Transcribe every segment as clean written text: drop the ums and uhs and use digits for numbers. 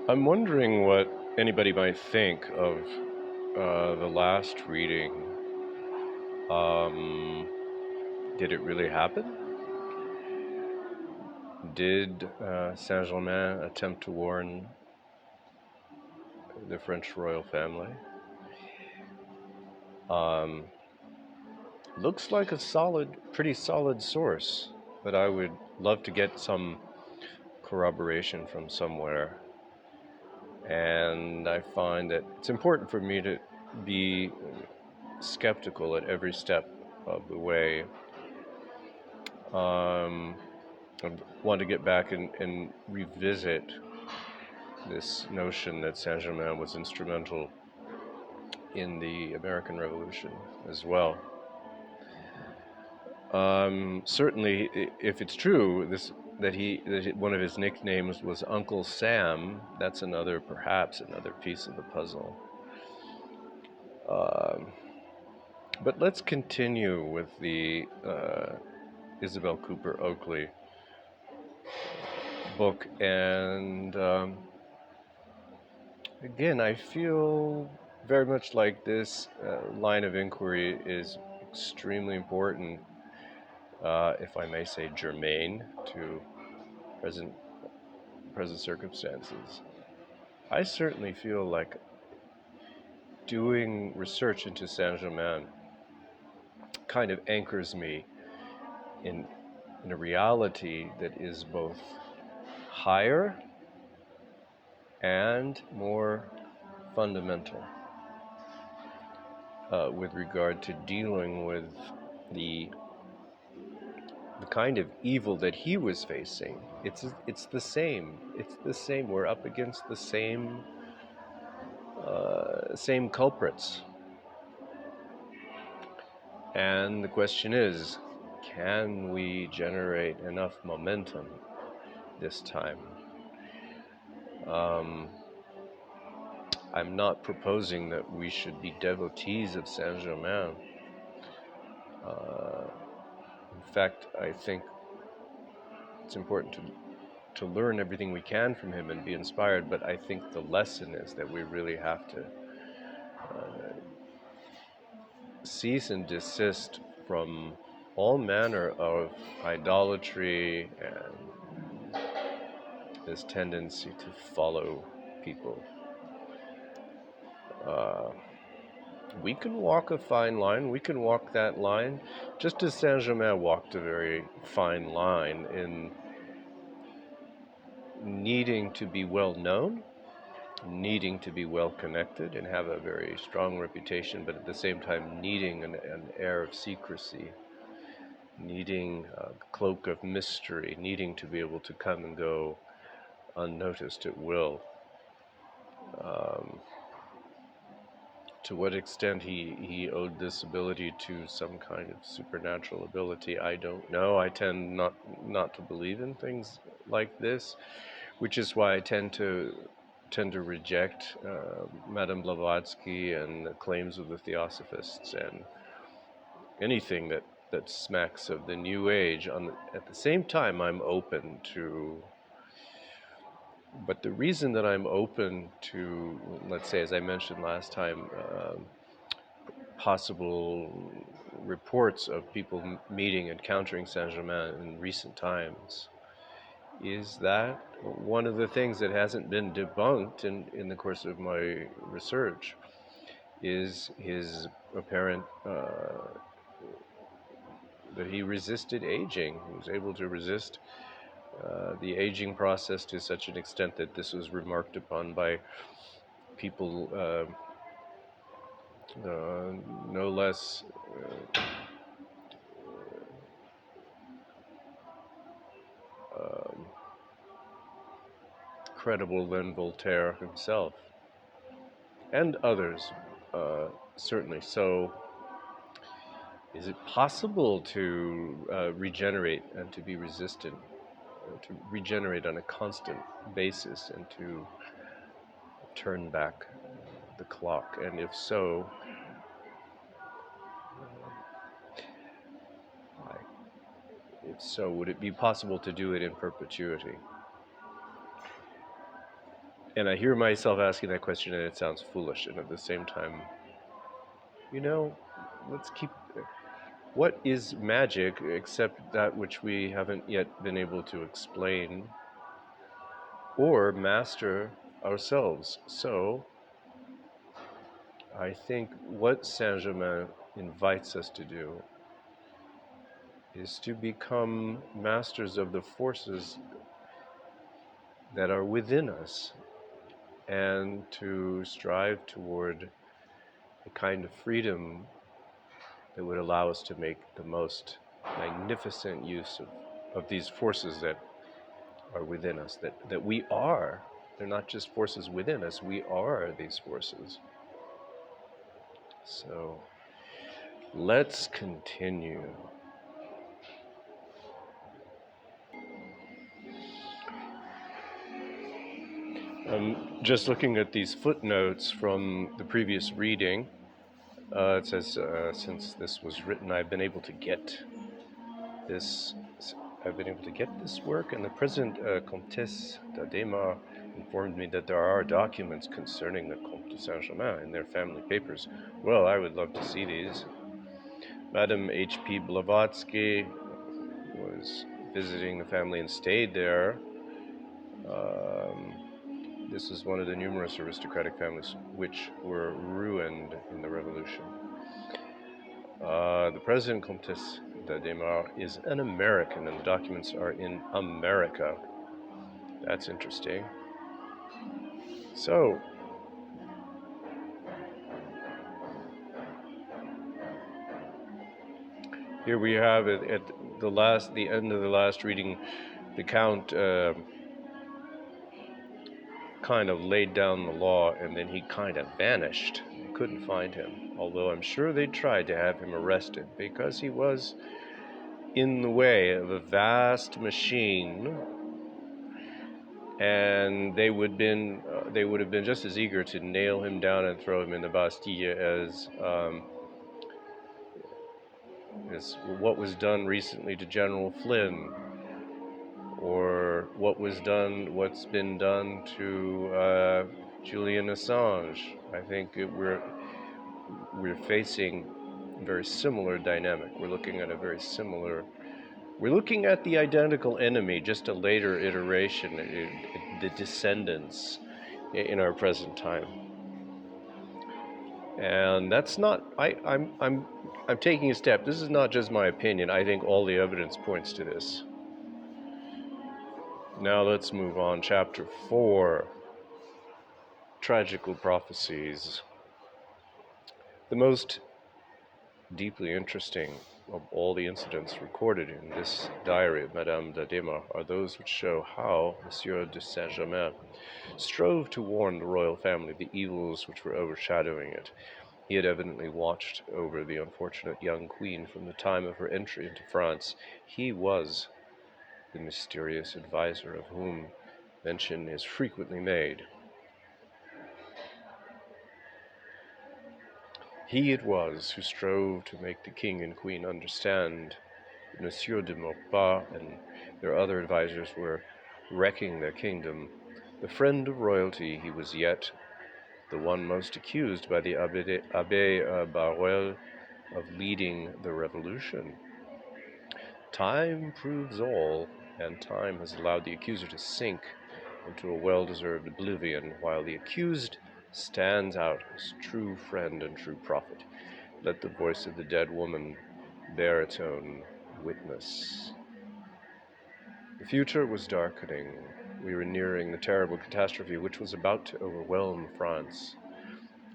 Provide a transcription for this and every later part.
I'm wondering what anybody might think of the last reading. Um, did it really happen? Did Saint Germain attempt to warn the French royal family? Um, Looks like a pretty solid source, but I would love to get some corroboration from somewhere. And I find that it's important for me to be skeptical at every step of the way. I want to get back and revisit this notion that Saint Germain was instrumental in the American Revolution as well. Certainly, if it's true, that one of his nicknames was Uncle Sam, that's perhaps another piece of the puzzle. Um, but let's continue with the Isabel Cooper-Oakley book, and again, I feel very much like this line of inquiry is extremely important, if I may say, germane to present circumstances. I certainly feel like doing research into Saint Germain kind of anchors me in a reality that is both higher and more fundamental with regard to dealing with the kind of evil that he was facing. It's the same. It's the same. We're up against the same culprits. And the question is, can we generate enough momentum this time? I'm not proposing that we should be devotees of Saint Germain. In fact, I think it's important to learn everything we can from him and be inspired, but I think the lesson is that we really have to cease and desist from all manner of idolatry and this tendency to follow people. We can walk a fine line. We can walk that line, just as Saint Germain walked a very fine line in needing to be well known, needing to be well connected and have a very strong reputation, but at the same time needing an air of secrecy, needing a cloak of mystery, needing to be able to come and go unnoticed at will. To what extent he owed this ability to some kind of supernatural ability, I don't know. I tend not to believe in things like this, which is why I tend to reject Madame Blavatsky and the claims of the Theosophists and anything that smacks of the New Age. At the same time, I'm open to. But the reason that I'm open to, let's say, as I mentioned last time, possible reports of people meeting, encountering Saint Germain in recent times, is that one of the things that hasn't been debunked in the course of my research is his apparent that he resisted aging. He was able to resist the aging process to such an extent that this was remarked upon by people no less um, credible than Voltaire himself and others, certainly. So, is it possible to regenerate and to be resistant, to regenerate on a constant basis and to turn back the clock? And if so, would it be possible to do it in perpetuity? And I hear myself asking that question, and it sounds foolish. And at the same time, you know, let's keep. What is magic except that which we haven't yet been able to explain or master ourselves? So, I think what Saint Germain invites us to do is to become masters of the forces that are within us and to strive toward a kind of freedom that would allow us to make the most magnificent use of these forces that are within us, that we are. They're not just forces within us, we are these forces. So let's continue. Just looking at these footnotes from the previous reading, it says, since this was written, I've been able to get this work, and the present Comtesse d'Adema informed me that there are documents concerning the Comte de Saint in their family papers. Well, I would love to see these. Madame H.P. Blavatsky was visiting the family and stayed there. This is one of the numerous aristocratic families which were ruined in the Revolution. The present Comtesse d'Adema is an American, and the documents are in America. That's interesting. So, here we have it at the end of the last reading. The Count kind of laid down the law, and then he kind of vanished. They couldn't find him, although I'm sure they tried to have him arrested because he was in the way of a vast machine, and they would have been just as eager to nail him down and throw him in the Bastille as what was done recently to General Flynn, or what's been done to Julian Assange. I think we're facing a very similar dynamic. We're looking at the identical enemy, just a later iteration, the descendants in our present time. And that's not. I'm taking a step. This is not just my opinion. I think all the evidence points to this. Now let's move on. Chapter 4. Tragical prophecies. The most deeply interesting of all the incidents recorded in this diary of Madame d'Adema are those which show how Monsieur de Saint-Germain strove to warn the royal family of the evils which were overshadowing it. He had evidently watched over the unfortunate young queen from the time of her entry into France. He was the mysterious advisor of whom mention is frequently made. He it was who strove to make the king and queen understand that Monsieur de Maurepas and their other advisors were wrecking their kingdom. The friend of royalty, he was yet the one most accused by the Abbé Barruel of leading the revolution. Time proves all, and time has allowed the accuser to sink into a well-deserved oblivion, while the accused stands out as true friend and true prophet. Let the voice of the dead woman bear its own witness. The future was darkening. We were nearing the terrible catastrophe which was about to overwhelm France.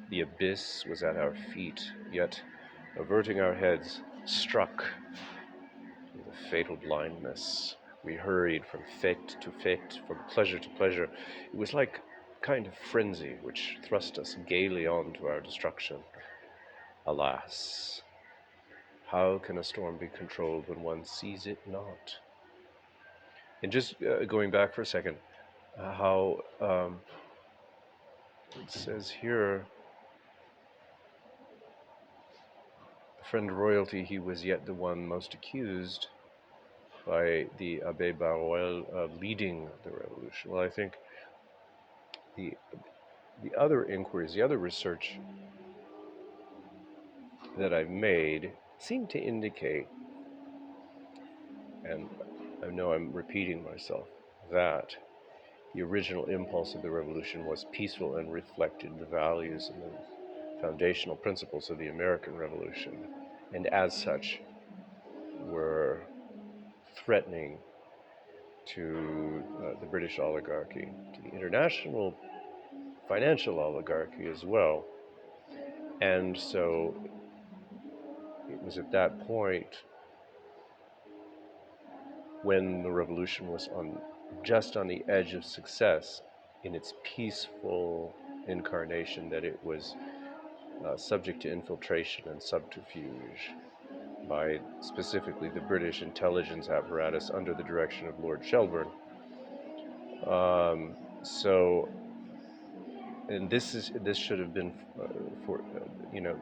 The abyss was at our feet, yet, averting our heads, struck with a fatal blindness. We hurried from fete to fete, from pleasure to pleasure. It was like a kind of frenzy which thrust us gaily on to our destruction. Alas, how can a storm be controlled when one sees it not? And just going back for a second, how it says here, the friend of royalty, he was yet the one most accused by the Abbé Barruel of leading the revolution. Well, I think the the other inquiries, the other research that I've made seem to indicate, and I know I'm repeating myself, that the original impulse of the revolution was peaceful and reflected the values and the foundational principles of the American Revolution, and as such were threatening to the British oligarchy, to the international financial oligarchy as well. And so it was at that point, when the revolution was just on the edge of success in its peaceful incarnation, that it was subject to infiltration and subterfuge by specifically the British intelligence apparatus under the direction of Lord Shelburne. So, and this should have been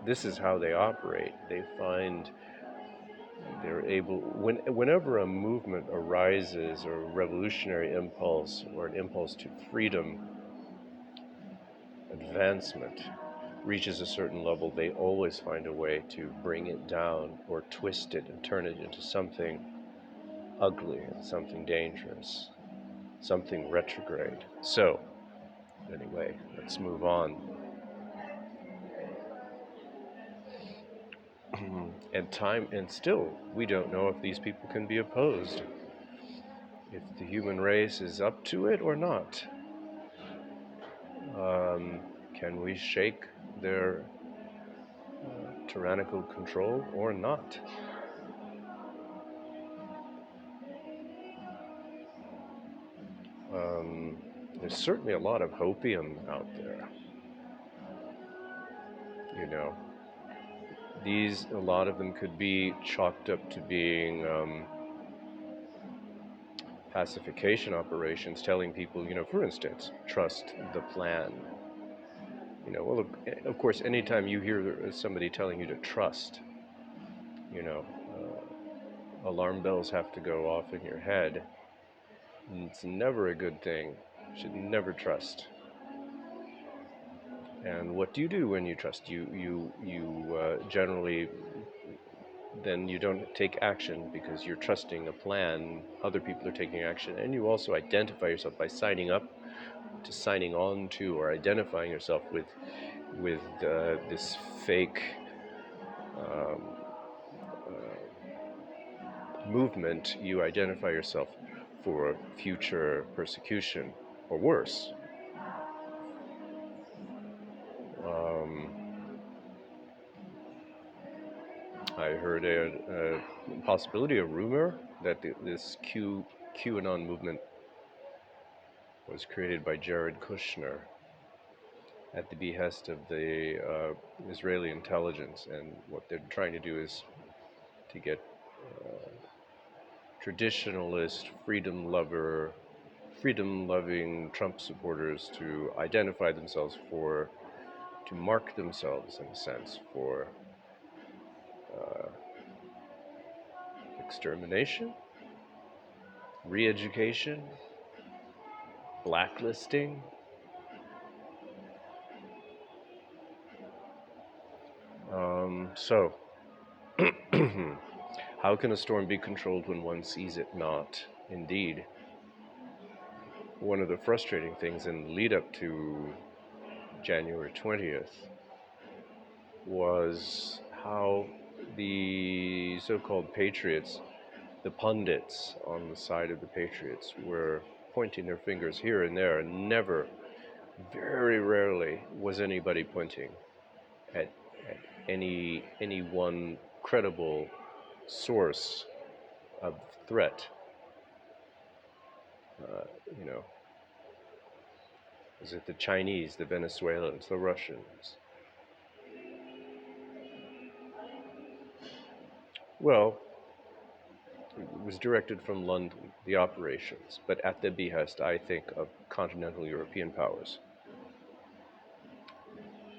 this is how they operate. They find they're able, whenever a movement arises, or a revolutionary impulse, or an impulse to freedom, advancement, reaches a certain level, they always find a way to bring it down or twist it and turn it into something ugly and something dangerous, something retrograde. So, anyway, let's move on. And still, we don't know if these people can be opposed, if the human race is up to it or not. Can we shake their tyrannical control or not? There's certainly a lot of hopium out there. You know, a lot of them could be chalked up to being pacification operations, telling people, for instance, trust the plan. Well, of course, anytime you hear somebody telling you to trust, alarm bells have to go off in your head. It's never a good thing. You should never trust. And what do you do when you trust? You generally, then you don't take action because you're trusting a plan. Other people are taking action, and you also identify yourself by signing on to, or identifying yourself with this fake movement. You identify yourself for future persecution, or worse. I heard a possibility, a rumor, that this QAnon movement was created by Jared Kushner at the behest of the Israeli intelligence, and what they're trying to do is to get traditionalist, freedom-loving Trump supporters to identify themselves to mark themselves, in a sense, for extermination, re-education, blacklisting. So, how can a storm be controlled when one sees it not? Indeed. One of the frustrating things in the lead up to January 20th was how the so-called patriots, the pundits on the side of the patriots, were pointing their fingers here and there, and very rarely was anybody pointing at any one credible source of threat. Is it the Chinese, the Venezuelans, the Russians? Well, it was directed from London, the operations, but at the behest, I think, of continental European powers.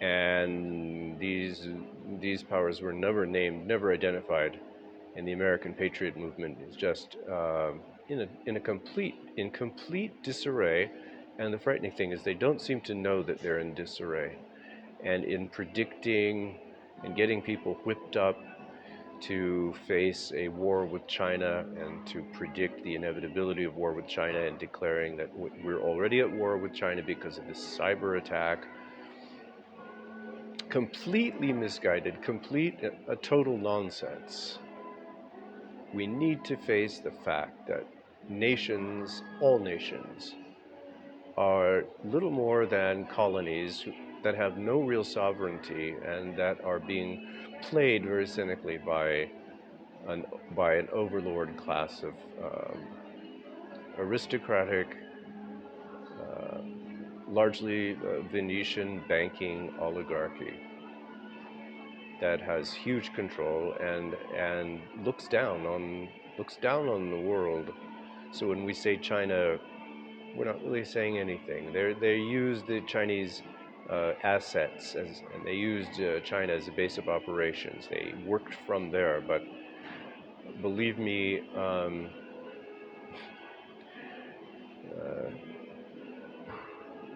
And these powers were never named, never identified, and the American Patriot movement is just in complete disarray, And the frightening thing is they don't seem to know that they're in disarray. And in predicting and getting people whipped up to face a war with China and to predict the inevitability of war with China and declaring that we're already at war with China because of this cyber attack, completely misguided, a total nonsense. We need to face the fact that nations, all nations, are little more than colonies that have no real sovereignty and that are being played very cynically by an overlord class of aristocratic, uh, largely Venetian banking oligarchy that has huge control and looks down on the world. So when we say China, we're not really saying anything. They use the Chinese assets and they used China as a base of operations. They worked from there, but believe me, uh,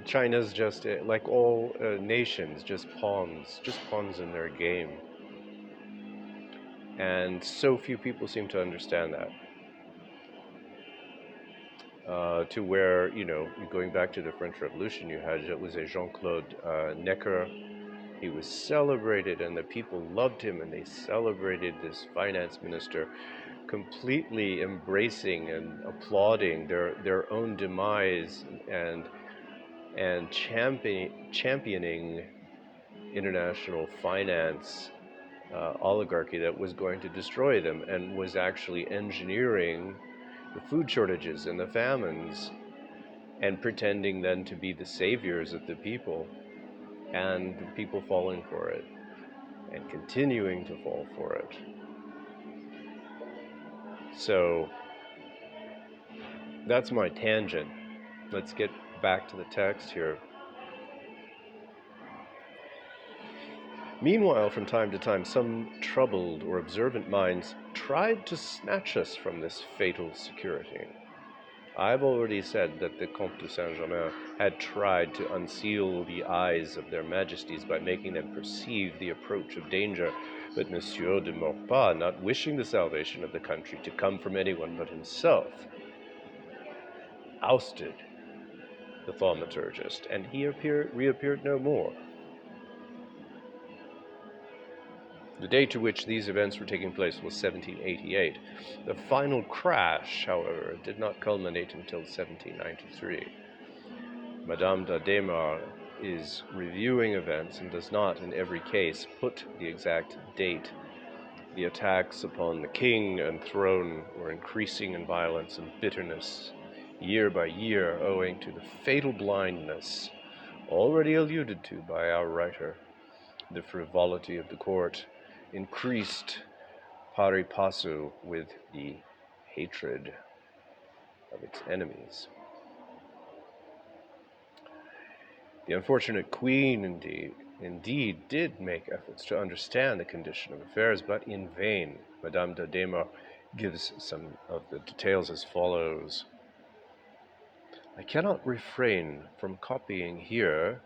China's just like all nations, just pawns in their game, and so few people seem to understand that. To where, going back to the French Revolution, it was a Jean-Claude Necker. He was celebrated, and the people loved him, and they celebrated this finance minister, completely embracing and applauding their own demise and championing international finance oligarchy that was going to destroy them and was actually engineering the food shortages and the famines and pretending then to be the saviors of the people, and the people falling for it and continuing to fall for it. So that's my tangent. Let's get back to the text here. Meanwhile, from time to time, some troubled or observant minds tried to snatch us from this fatal security. I've already said that the Comte de St. Germain had tried to unseal the eyes of their majesties by making them perceive the approach of danger, but Monsieur de Maurepas, not wishing the salvation of the country to come from anyone but himself, ousted the thaumaturgist, and he reappeared no more. The date to which these events were taking place was 1788. The final crash, however, did not culminate until 1793. Madame d'Adhémar is reviewing events and does not, in every case, put the exact date. The attacks upon the king and throne were increasing in violence and bitterness year by year, owing to the fatal blindness already alluded to by our writer. The frivolity of the court increased pari passu with the hatred of its enemies. The unfortunate queen, indeed did make efforts to understand the condition of affairs, but in vain. Madame d'Adhémar gives some of the details as follows. I cannot refrain from copying here,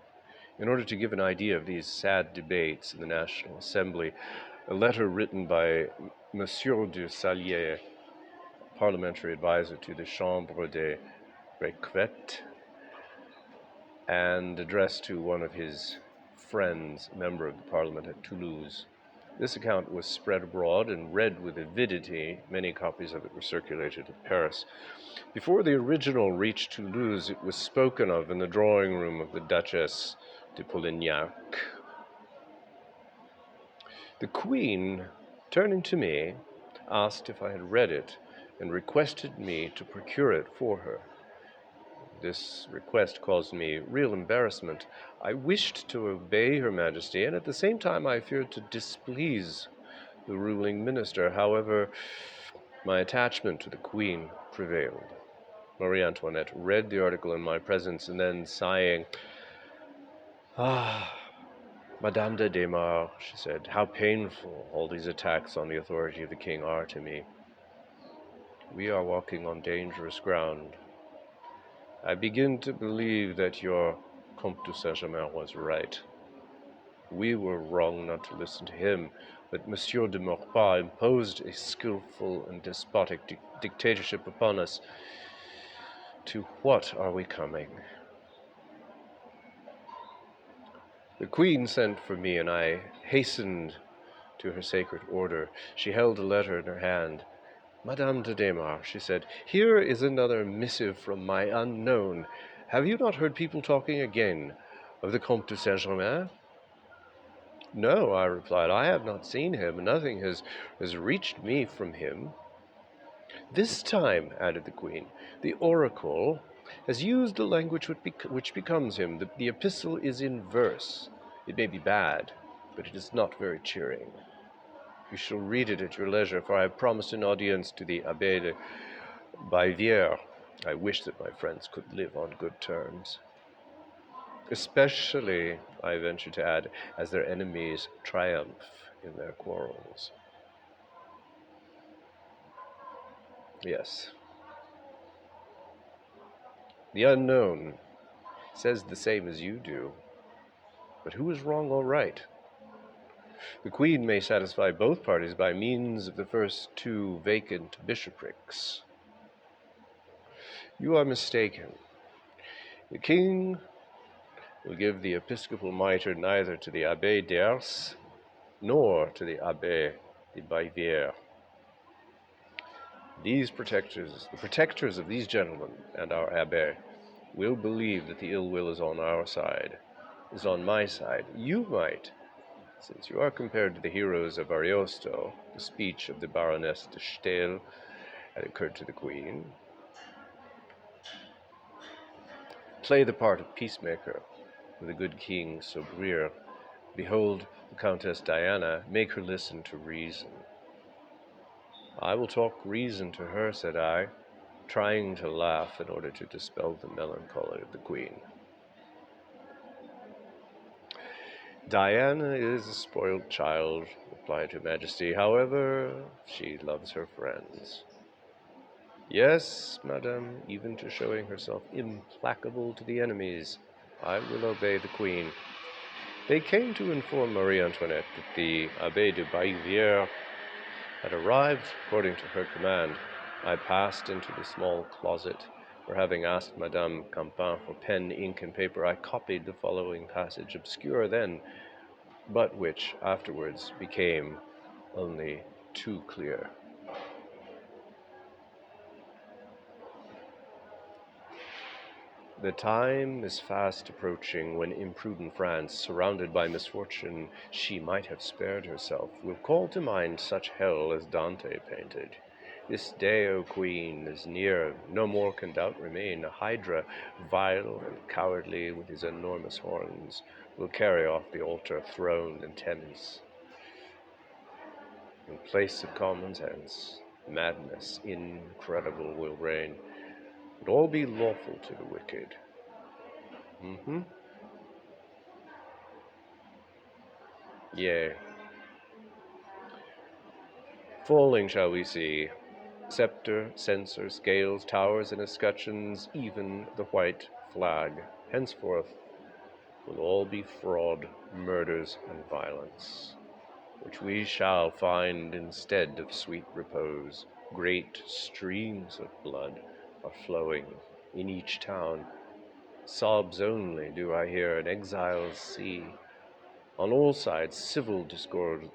in order to give an idea of these sad debates in the National Assembly, a letter written by Monsieur de Salier, parliamentary advisor to the Chambre des Requêtes, and addressed to one of his friends, a member of the parliament at Toulouse. This account was spread abroad and read with avidity. Many copies of it were circulated in Paris. Before the original reached Toulouse, it was spoken of in the drawing room of the Duchess de Polignac. The Queen, turning to me, asked if I had read it and requested me to procure it for her. This request caused me real embarrassment. I wished to obey Her Majesty, and at the same time I feared to displease the ruling minister. However, my attachment to the Queen prevailed. Marie Antoinette read the article in my presence, and then, sighing, Madame d'Adhémar, she said, how painful all these attacks on the authority of the king are to me. We are walking on dangerous ground. I begin to believe that your Comte de Saint was right. We were wrong not to listen to him, but Monsieur de Maurepas imposed a skillful and despotic dictatorship upon us. To what are we coming? The Queen sent for me, and I hastened to her sacred order. She held a letter in her hand. Madame de Desmarres, she said, here is another missive from my unknown. Have you not heard people talking again of the Comte de Saint-Germain? No, I replied, I have not seen him. Nothing has reached me from him. This time, added the Queen, the oracle has used the language which becomes him. The epistle is in verse. It may be bad, but it is not very cheering. You shall read it at your leisure, for I have promised an audience to the Abbé de Bavière. I wish that my friends could live on good terms. Especially, I venture to add, as their enemies triumph in their quarrels. Yes. The unknown says the same as you do, but who is wrong or right? The Queen may satisfy both parties by means of the first two vacant bishoprics. You are mistaken. The King will give the episcopal mitre neither to the Abbé d'Ars nor to the Abbé de Bavière. These protectors, the protectors of these gentlemen and our Abbé, will believe that the ill will is on our side, is on my side. You might, since you are compared to the heroes of Ariosto, the speech of the Baroness de Staël had occurred to the Queen, play the part of peacemaker with the good King Sobrire. Behold the Countess Diana, make her listen to reason. I will talk reason to her, said I, trying to laugh in order to dispel the melancholy of the Queen. Diana is a spoiled child, replied Her Majesty. However, she loves her friends. Yes, madame, even to showing herself implacable to the enemies. I will obey the Queen. They came to inform Marie Antoinette that the Abbé de Bavière had arrived according to her command. I passed into the small closet, where having asked Madame Campan for pen, ink, and paper, I copied the following passage, obscure then, but which afterwards became only too clear. The time is fast approaching when imprudent France, surrounded by misfortune she might have spared herself, will call to mind such hell as Dante painted. This day, O Queen, is near, no more can doubt remain. A hydra, vile and cowardly, with his enormous horns, will carry off the altar, throne, and tenants. In place of common sense, madness incredible will reign. Would all be lawful to the wicked. Yea. Falling shall we see, scepter, censer, scales, towers, and escutcheons, even the white flag. Henceforth will all be fraud, murders, and violence, which we shall find instead of sweet repose. Great streams of blood are flowing in each town. Sobs only do I hear an exile's sea. On all sides civil discord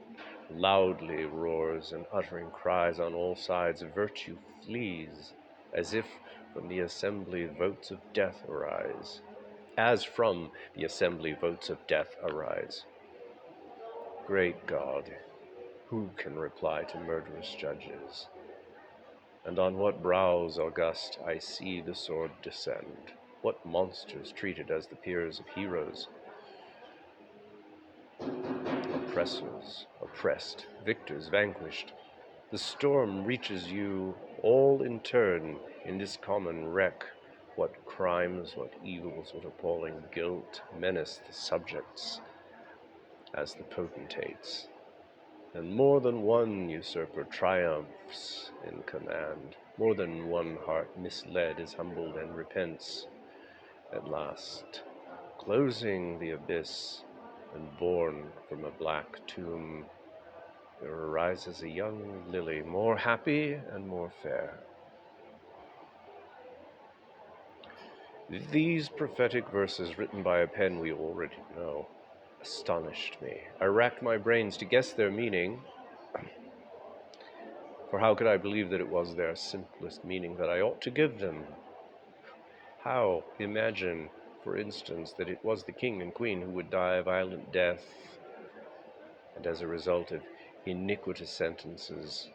loudly roars, and uttering cries on all sides, virtue flees, as if from the assembly votes of death arise. As from the assembly votes of death arise. Great God, who can reply to murderous judges? And on what brows august I see the sword descend? What monsters treated as the peers of heroes? Oppressors, oppressed, victors, vanquished. The storm reaches you all in turn in this common wreck. What crimes, what evils, what appalling guilt menace the subjects as the potentates. And more than one usurper triumphs in command. More than one heart misled is humbled and repents. At last, closing the abyss, and born from a black tomb, there arises a young lily, more happy and more fair. These prophetic verses, written by a pen we already know, astonished me. I racked my brains to guess their meaning, for how could I believe that it was their simplest meaning that I ought to give them? How imagine, for instance, that it was the king and queen who would die a violent death, and as a result of iniquitous sentences?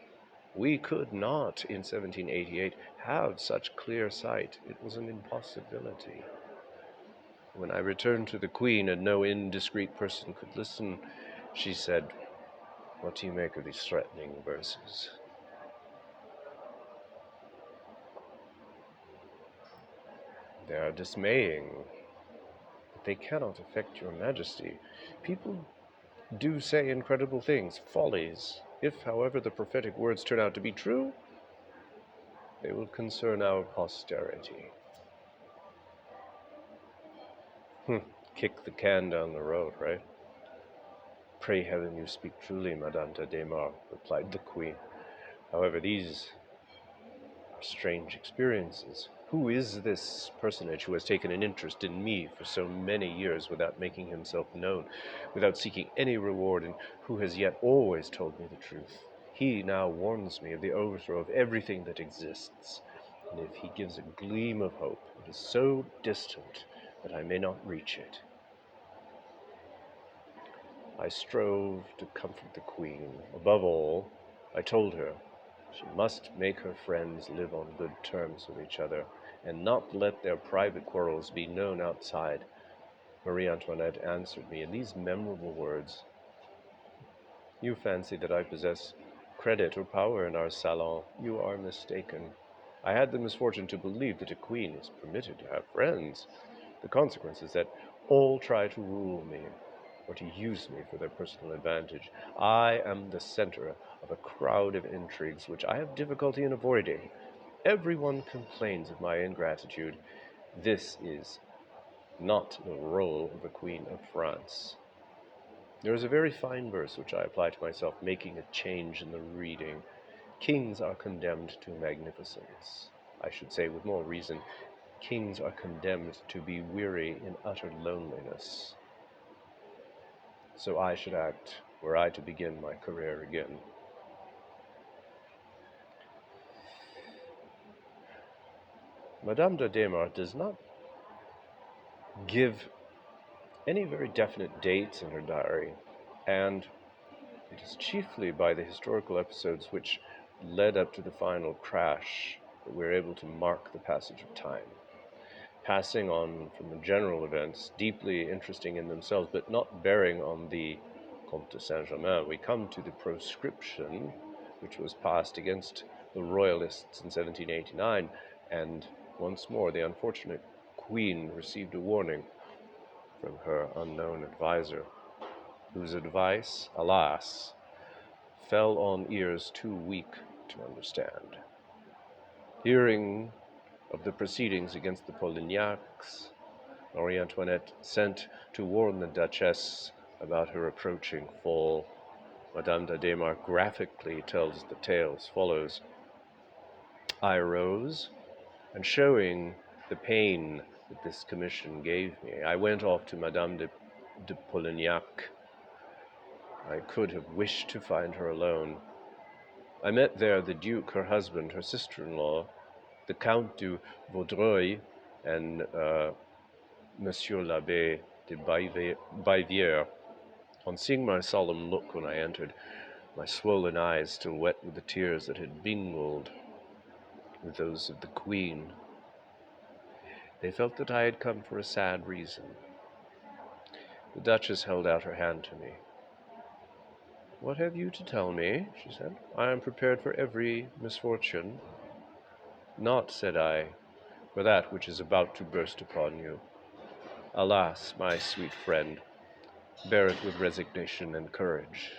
We could not, in 1788, have such clear sight. It was an impossibility. When I returned to the queen and no indiscreet person could listen, she said, "What do you make of these threatening verses?" "They are dismaying, but they cannot affect your majesty. People do say incredible things, follies. If, however, the prophetic words turn out to be true, they will concern our posterity." Kick the can down the road, right? "Pray heaven you speak truly, Madame de Desmarets," replied the queen. "However, these are strange experiences. Who is this personage who has taken an interest in me for so many years without making himself known, without seeking any reward, and who has yet always told me the truth? He now warns me of the overthrow of everything that exists, and if he gives a gleam of hope, it is so distant that I may not reach it." I strove to comfort the queen. Above all, I told her she must make her friends live on good terms with each other, and not let their private quarrels be known outside. Marie Antoinette answered me in these memorable words: "You fancy that I possess credit or power in our salon. You are mistaken. I had the misfortune to believe that a queen is permitted to have friends. The consequence is that all try to rule me, or to use me for their personal advantage. I am the center of a crowd of intrigues which I have difficulty in avoiding. Everyone complains of my ingratitude. This is not the role of a Queen of France." There is a very fine verse which I apply to myself, making a change in the reading. Kings are condemned to magnificence. I should say, with more reason, kings are condemned to be weary in utter loneliness. So I should act were I to begin my career again. Madame de Desmarets does not give any very definite dates in her diary, and it is chiefly by the historical episodes which led up to the final crash that we're able to mark the passage of time. Passing on from the general events, deeply interesting in themselves, but not bearing on the Comte de St, we come to the proscription which was passed against the royalists in 1789, and once more the unfortunate queen received a warning from her unknown advisor, whose advice, alas, fell on ears too weak to understand. Hearing of the proceedings against the Polignacs, Marie Antoinette sent to warn the Duchess about her approaching fall. Madame de Desmarets graphically tells the tale as follows: "I arose, and showing the pain that this commission gave me, I went off to Madame de Polignac. I could have wished to find her alone. I met there the Duke, her husband, her sister-in-law, the Count de Vaudreuil, and Monsieur l'Abbé de Bavière. On seeing my solemn look when I entered, my swollen eyes still wet with the tears that had mingled with those of the Queen, they felt that I had come for a sad reason. The Duchess held out her hand to me. 'What have you to tell me?' she said. 'I am prepared for every misfortune.' 'Not,' said I, 'for that which is about to burst upon you. Alas, my sweet friend, bear it with resignation and courage.'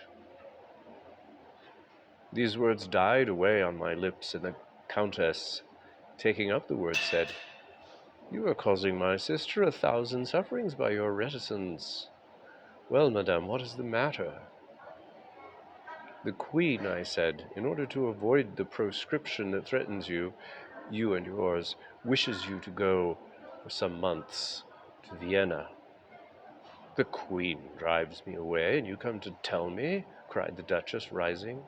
These words died away on my lips, and the Countess, taking up the words, said, You are causing my sister 1,000 sufferings by your reticence. Well, madame, what is the matter? The Queen, I said, in order to avoid the proscription that threatens you, you and yours, wishes you to go for some months to Vienna. The Queen drives me away, and you come to tell me? Cried the Duchess, rising.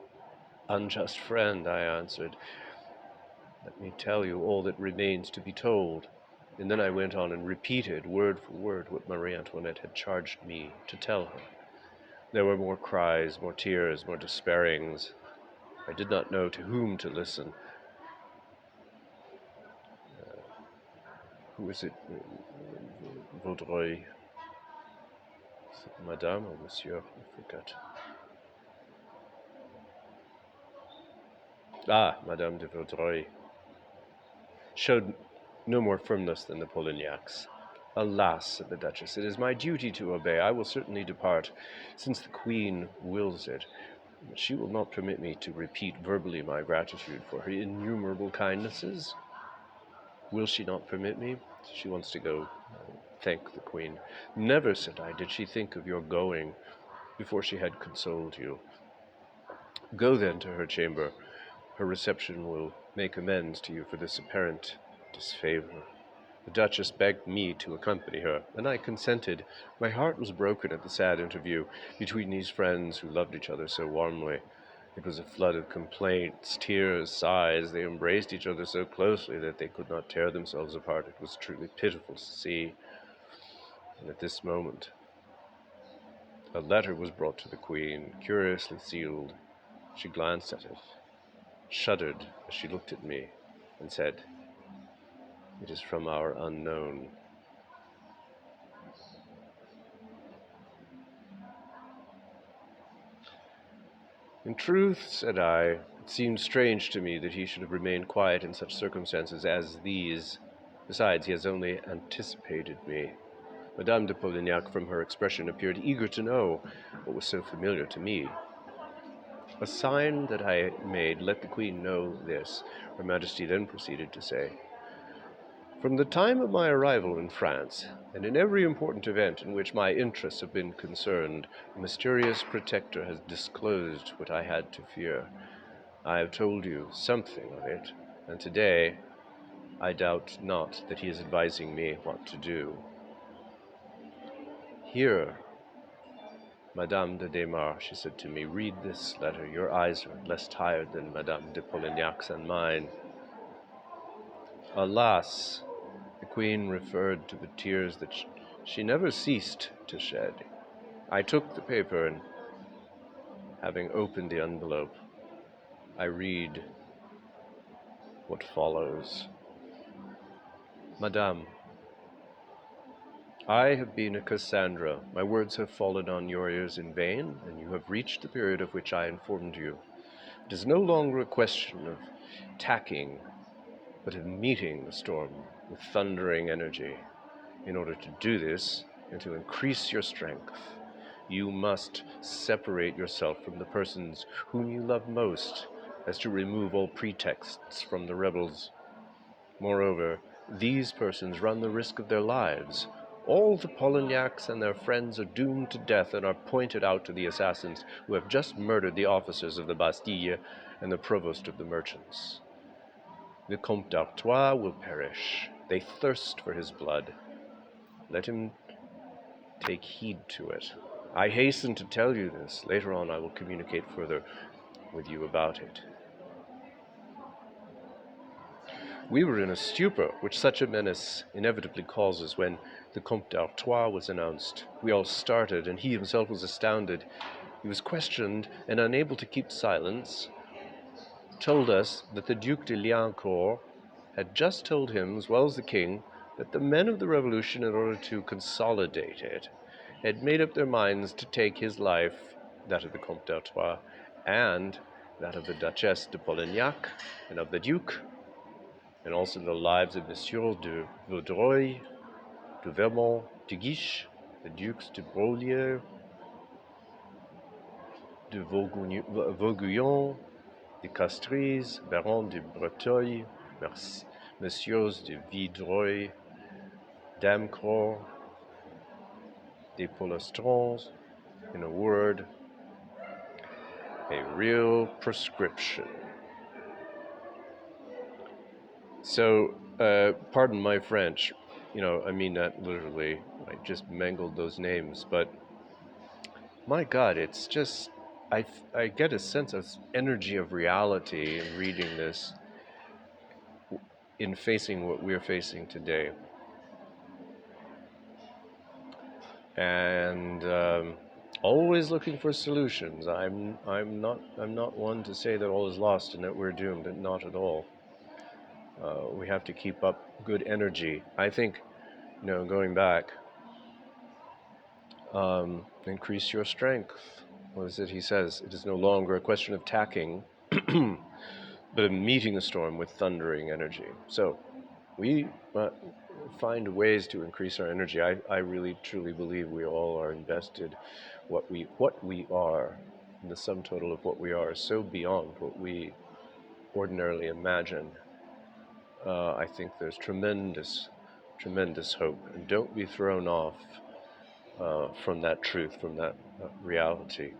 Unjust friend, I answered, let me tell you all that remains to be told. And then I went on and repeated, word for word, what Marie Antoinette had charged me to tell her. There were more cries, more tears, more despairings. I did not know to whom to listen. Who is it? Vaudreuil. Madame or Monsieur? I forgot. Ah, Madame de Vaudreuil showed no more firmness than the Polignacs. Alas, said the Duchess, it is my duty to obey. I will certainly depart, since the Queen wills it. But she will not permit me to repeat verbally my gratitude for her innumerable kindnesses. Will she not permit me? She wants to go thank the Queen. Never, said I, did she think of your going before she had consoled you. Go then to her chamber. Her reception will make amends to you for this apparent disfavor. The Duchess begged me to accompany her, and I consented. My heart was broken at the sad interview between these friends who loved each other so warmly. It was a flood of complaints, tears, sighs. They embraced each other so closely that they could not tear themselves apart. It was truly pitiful to see. And at this moment, a letter was brought to the Queen, curiously sealed. She glanced at it, shuddered as she looked at me, and said, "It is from our unknown." In truth, said I, it seems strange to me that he should have remained quiet in such circumstances as these. Besides, he has only anticipated me. Madame de Polignac, from her expression, appeared eager to know what was so familiar to me. A sign that I made let the Queen know this. Her Majesty then proceeded to say, "From the time of my arrival in France, and in every important event in which my interests have been concerned, the mysterious protector has disclosed what I had to fear. I have told you something of it, and today I doubt not that he is advising me what to do. Here, Madame de Desmarres," she said to me, "read this letter. Your eyes are less tired than Madame de Polignac's and mine." Alas, the Queen referred to the tears that she never ceased to shed. I took the paper, and having opened the envelope, I read what follows. "Madame, I have been a Cassandra. My words have fallen on your ears in vain, and you have reached the period of which I informed you. It is no longer a question of tacking, but of meeting the storm with thundering energy. In order to do this, and to increase your strength, you must separate yourself from the persons whom you love most, as to remove all pretexts from the rebels. Moreover, these persons run the risk of their lives. All the Polignacs and their friends are doomed to death and are pointed out to the assassins who have just murdered the officers of the Bastille and the provost of the merchants. The Comte d'Artois will perish. They thirst for his blood. Let him take heed to it. I hasten to tell you this. Later on I will communicate further with you about it." We were in a stupor, which such a menace inevitably causes. When the Comte d'Artois was announced, we all started, and he himself was astounded. He was questioned, and unable to keep silence, told us that the Duc de Liancourt had just told him, as well as the king, that the men of the revolution, in order to consolidate it, had made up their minds to take his life, that of the Comte d'Artois, and that of the Duchesse de Polignac, and of the Duke, and also the lives of Monsieur de Vaudreuil, de Vermont, de Guiche, the Dukes de Broglie, de Vauguyon, de Castries, Baron de Breteuil, Messieurs de Vidreuil, d'amcor, des polystrons, in a word, a real prescription. So, pardon my French, I mean that literally. I just mangled those names, but my God, it's just, I get a sense of energy of reality in reading this, in facing what we're facing today. And always looking for solutions. I'm not one to say that all is lost and that we're doomed, and not at all. We have to keep up good energy. I think, going back, increase your strength. What is it he says? It is no longer a question of tacking, but of meeting the storm with thundering energy. So we find ways to increase our energy. I really truly believe we all are invested. What we are, and the sum total of what we are, is so beyond what we ordinarily imagine. I think there's tremendous hope, and don't be thrown off from that truth, from that reality.